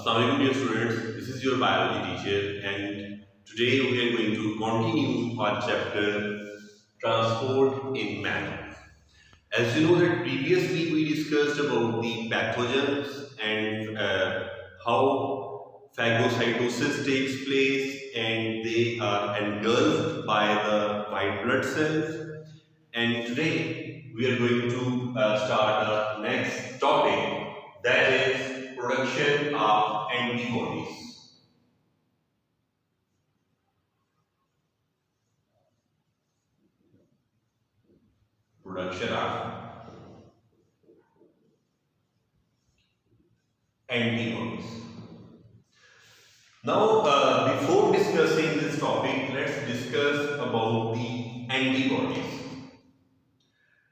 Assalamualaikum dear students, this is your biology teacher and today we are going to continue our chapter transport in math. As you know that previously we discussed about the pathogens and how phagocytosis takes place and they are engulfed by the white blood cells, and today we are going to start our next topic, that is production of antibodies. Production of antibodies. Now, before discussing this topic, let's discuss about the antibodies.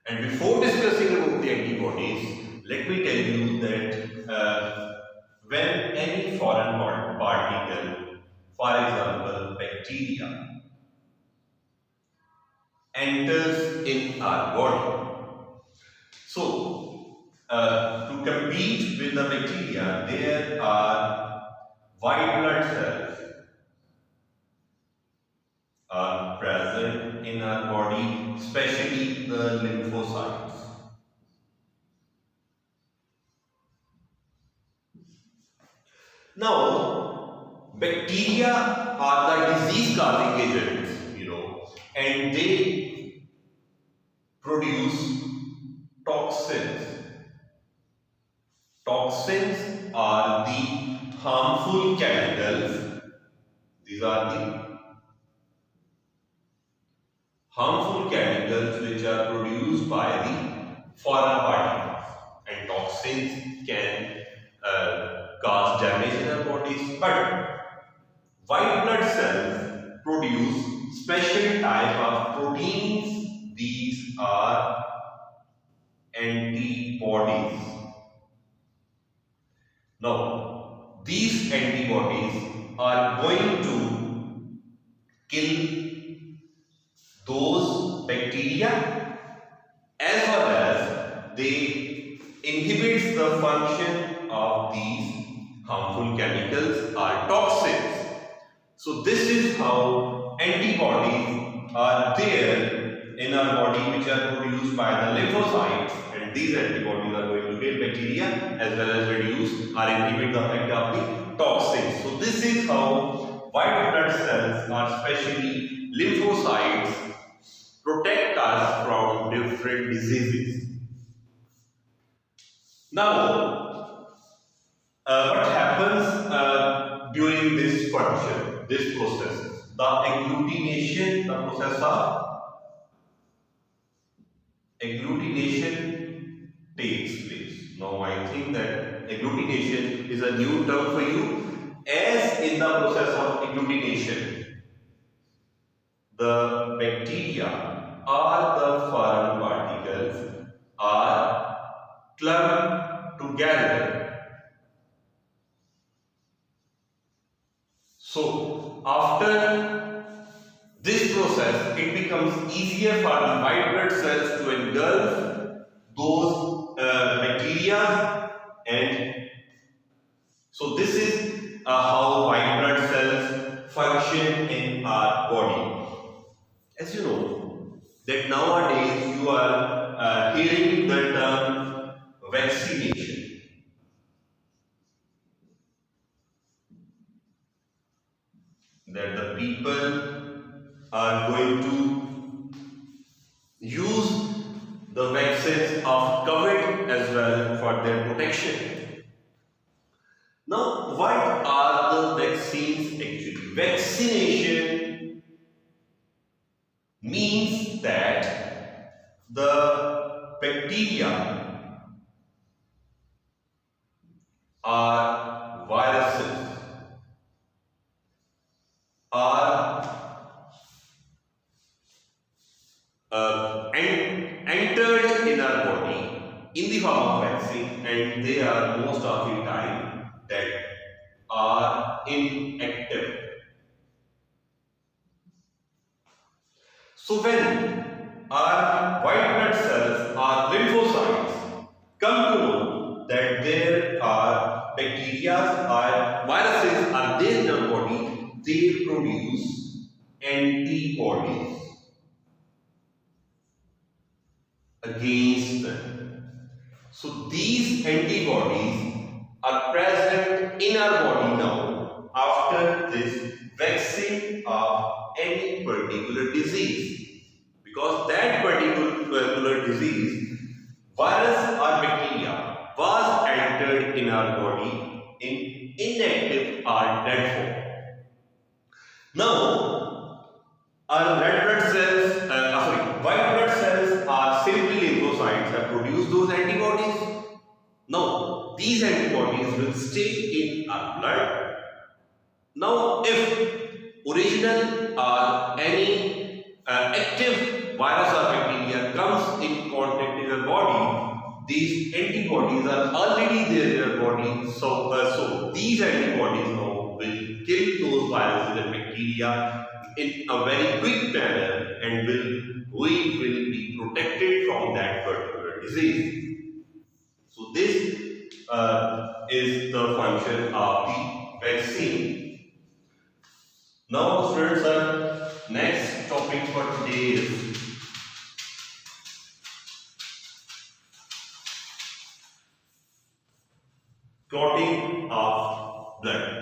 And before discussing about the antibodies, let me tell you that when any foreign particle, for example bacteria, enters in our body, so to compete with the bacteria, there are white blood cells are present in our body, especially the lymphocytes. Now, bacteria are the disease-causing agents, and they produce toxins. Toxins are the harmful chemicals. These are the harmful chemicals which are produced by the foreign particles, and toxins can cause damage in our bodies. But white blood cells produce special type of proteins. These are antibodies. Now, these antibodies are going to kill those bacteria, as well as they inhibits the function of these harmful chemicals or toxins. So this is how antibodies are there in our body, which are produced by the lymphocytes, and these antibodies are going to kill bacteria as well as reduce or inhibit the effect of the toxins. So this is how white blood cells, or especially lymphocytes, protect us from different diseases. Now, what happens during this function, this process? The agglutination, the process of agglutination takes place. Now, I think that agglutination is a new term for you. As in the process of agglutination, the bacteria or the foreign particles are clumped together. So, after this process, it becomes easier for the white blood cells to engulf those bacteria, and so this is how white blood cells function in our body. As you know that nowadays you are hearing the term vaccination. That the people are going to use the vaccines of COVID as well for their protection. Now, what are the vaccines actually? Vaccination means that the bacteria or viruses are entered in our body in the form of vaccine, and they are most of the time that are inactive. So when our white blood cells or lymphocytes come to know that there are bacteria or viruses are there in our body, they produce antibodies against them. So these antibodies are present in our body now after this vaccine of any particular disease, because that particular disease, virus or bacteria, was entered in our body in inactive or dead form. Now, our white blood cells are simply lymphocytes that produce those antibodies. Now, these antibodies will stay in our blood. Now, if original or any active virus or bacteria comes in contact in our body, these antibodies are already there in our body. So these antibodies now will kill those viruses and bacteria in a very quick manner, and we will be protected from that particular disease. So this is the function of the vaccine. Now, students, our next topic for today is clotting of blood.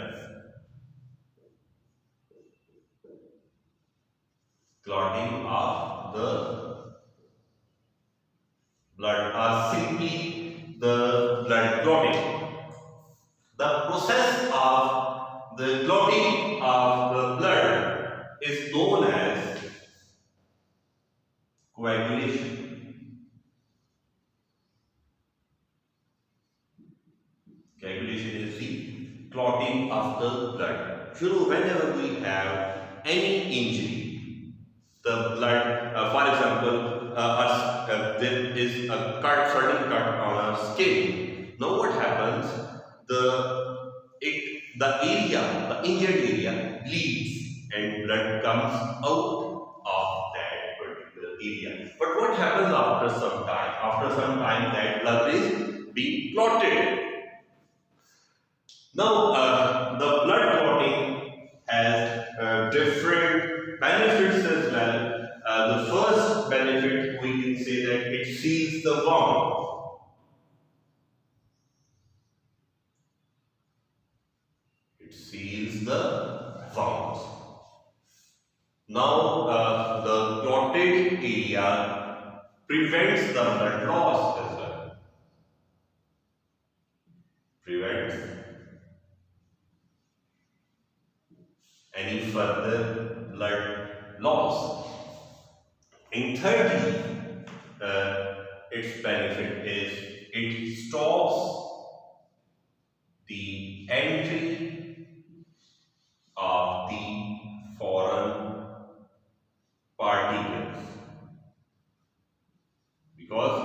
Clotting of the blood, or simply the blood clotting. The process of the clotting of the blood is known as coagulation. Coagulation is the clotting of the blood. You know, whenever we have any injury, the blood, for example, there is a certain cut on our skin. Now what happens? The injured area bleeds and blood comes out of that particular area. But what happens after some time? After some time, that blood is being clotted. Now, the blood clotting has different benefits as well. The first benefit, we can say that it seals the wound. It seals the wounds. Now, the clotted area prevents the blood loss as well. Prevents any further blood loss. And thirdly, its benefit is it stops the entry of the foreign particles, because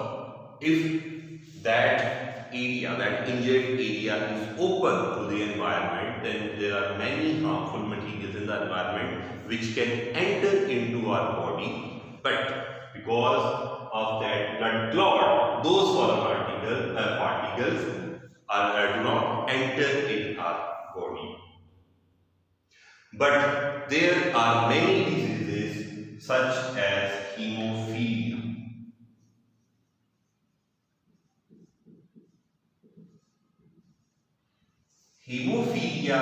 if that injured area is open to the environment, then there are many harmful materials in the environment which can enter into our body. But because of that blood clot, those foreign particles do not enter in our body. But there are many diseases such as hemophilia. Hemophilia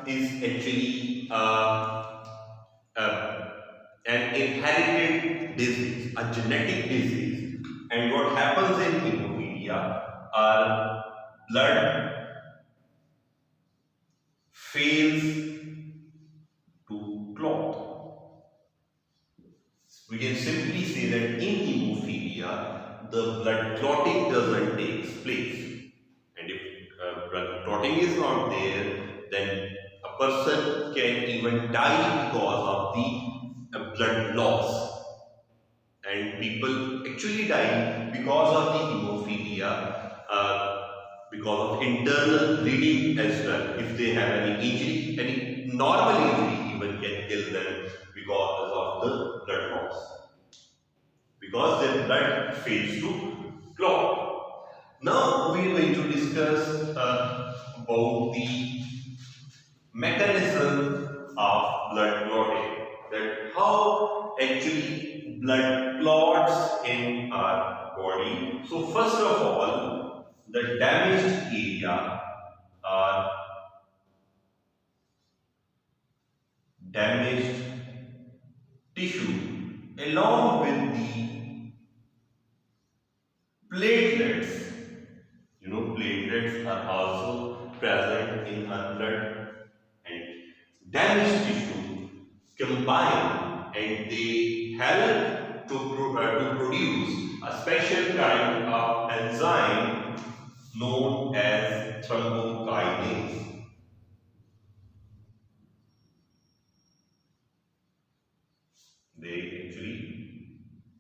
is actually an inherited disease, a genetic disease. And what happens in hemophilia, our blood fails to clot. We can simply say that in hemophilia, the blood clotting doesn't take place. And if blood clotting is not there, then a person can even die because of the blood loss. And people actually die because of the hemophilia, because of internal bleeding as well. If they have any injury, any normal injury even can kill them because of the blood loss, because their blood fails to clot. Now we are going to discuss about the damaged tissue along with the platelets. You know, platelets are also present in our blood, and damaged tissue combine and they help to produce a special kind of enzyme known as thrombokinase. They actually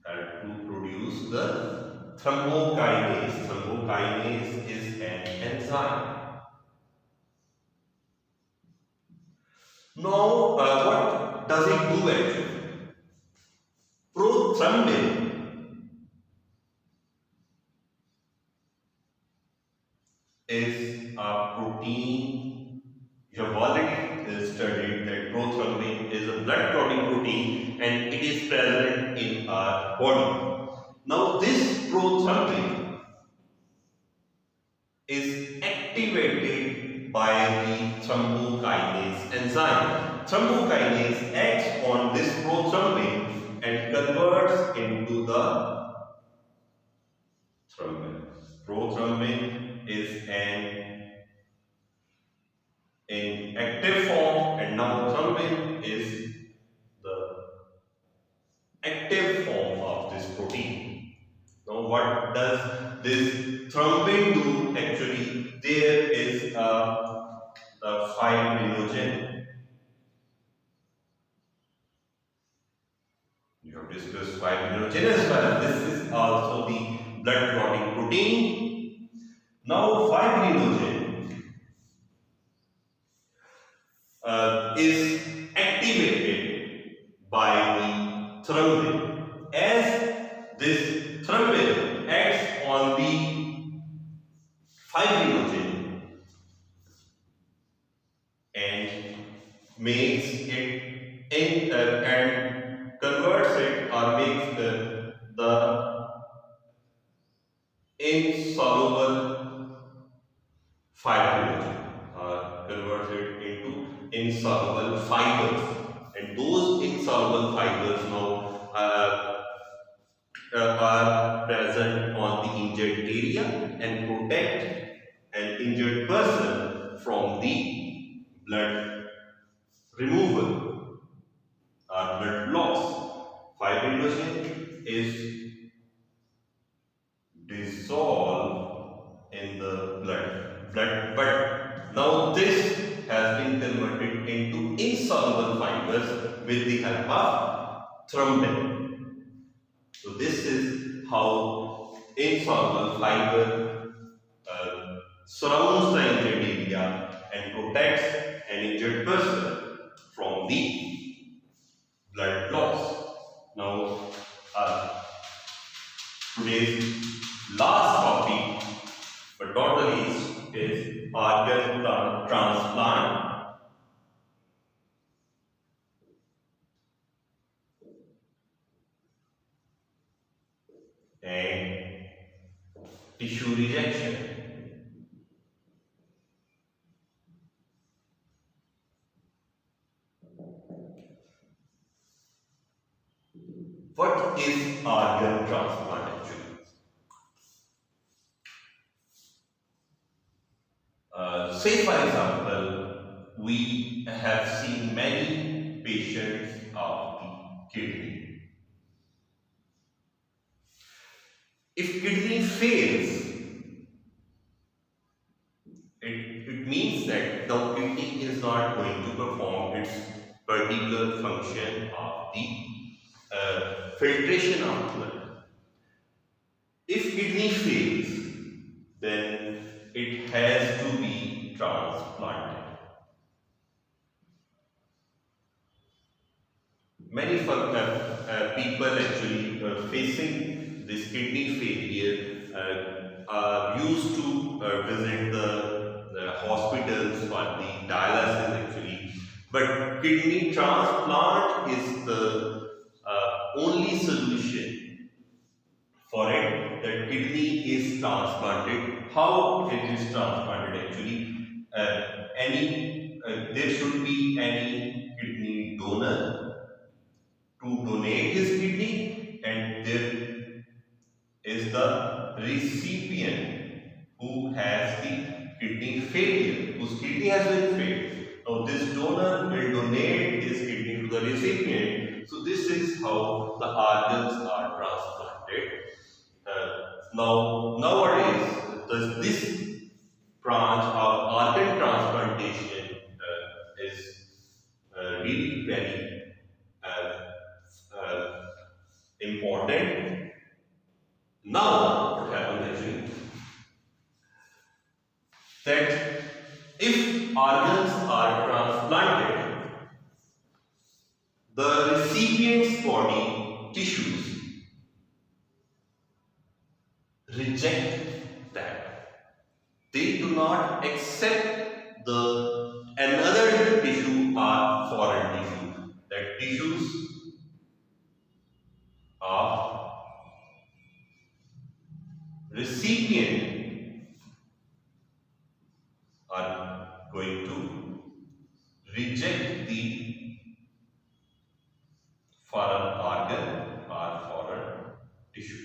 help to produce the thrombokinase. Thrombokinase is an enzyme. Now, what does it do actually? Prothrombin is a protein. You have already studied that prothrombin is a blood clotting protein and it is present in our body. Now, this prothrombin is activated by the thrombokinase enzyme. Thrombokinase acts on this prothrombin and converts into the thrombin. Prothrombin is an inactive form and now thrombin is the active form of this protein. Now what does this thrombin do actually? There is the fibrinogen. You have discussed fibrinogen as well. This is also the blood clotting protein. Now fibrinogen is activated by the thrombin. As this thrombin acts on the fibrinogen and makes it and converts it or makes the insoluble fibrinogen or converts it into insoluble fibers, and those insoluble fibers now are present on the injured area and protect an injured person from the blood removal or blood loss. Fibrinogen is dissolved in the blood, but now this has been converted into insoluble fibers with the help of thrombin. So this is how insoluble fiber surrounds the injured area and protects an injured person from the blood loss. Now, today's last topic, but not the least, is organ transplant. And tissue rejection. What is organ transplant actually? Say for example, we have seen many patients of the kidney. If kidney fails, it means that the kidney is not going to perform its particular function of the filtration of blood. If kidney fails, then it has to be transplanted. Many people actually facing this kidney failure are used to visit the hospitals for the dialysis actually, but kidney transplant is the only solution for it. That kidney is transplanted. How it is transplanted actually? There should be any kidney donor to donate his kidney, and there is the recipient who has the kidney failure, whose kidney has been failed. Now this donor will donate his kidney to the recipient. So this is how the organs are transplanted. Nowadays, this branch of organ transplantation is really very important. Now, what happens actually that if organs are transplanted, the recipient's body tissues reject that. They do not accept the another tissue or foreign tissue. That tissues of recipient are going to reject the foreign organ or foreign tissue.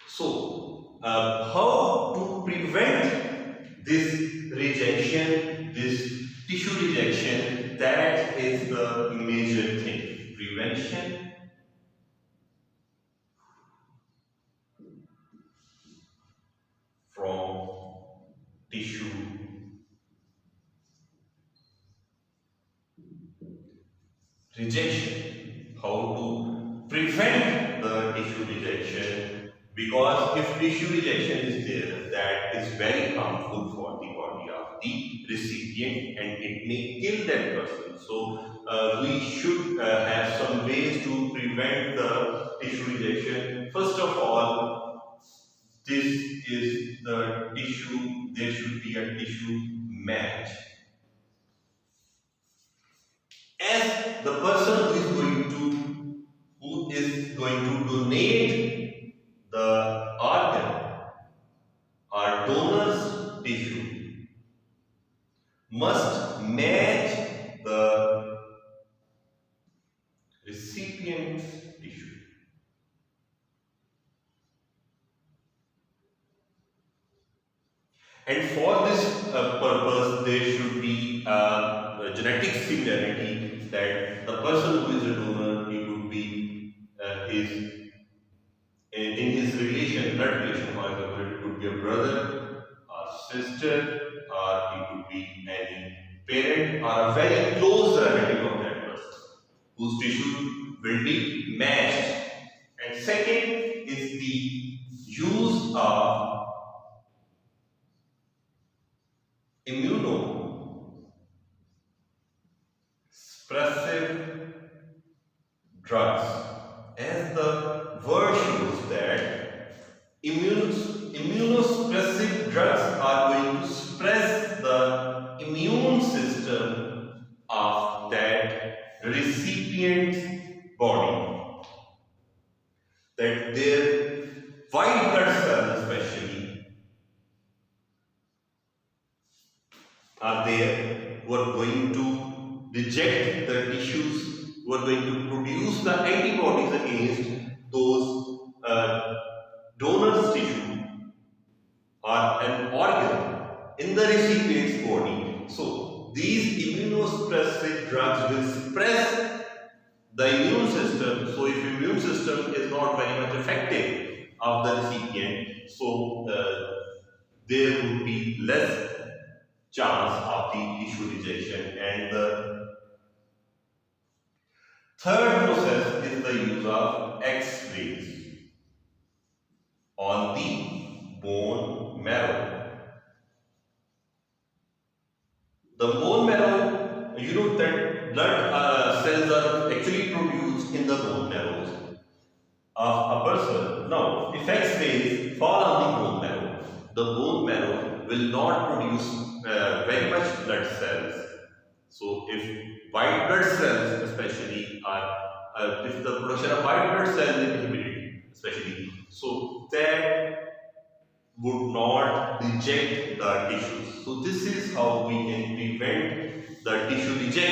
So, how to prevent this rejection, this tissue rejection? That is the major thing. Prevention, from tissue rejection. How to prevent the tissue rejection? Because if tissue rejection is there, that is very harmful for the body of the recipient and it may kill that person. So we should have some ways to prevent the tissue rejection. First of all, this is the tissue, there should be a tissue match. As the person who is going to donate the organ or donor's tissue must match the recipient's tissue. And for this purpose, there should be a genetic similarity, that the person who is a donor, he would be in his relation, blood relation, for example, it could be a brother or sister, or he could be any parent or a very close relative of that person, whose tissue will be matched. And second is the use of immunosuppressive drugs. As the word shows that immunosuppressive drugs are going to suppress the immune system of that recipient's body, that their white blood cells especially are there, who are going to reject the tissues, who are going to produce the antibodies against those donor's tissue or an organ in the recipient's body. So these immunosuppressive drugs will suppress the immune system. So if immune system is not very much effective of the recipient, so there would be less chance of the tissue rejection. And the third process is the use of X-rays on the bone marrow. The bone marrow, you know that blood cells are actually produced in the bone marrows of a person. Now, if X-rays fall on the bone marrow, the bone marrow will not produce very much blood cells. So if white blood cells especially are, if the production of white blood cells is inhibited especially, so that would not reject the tissues. So this is how we can prevent the tissue rejection.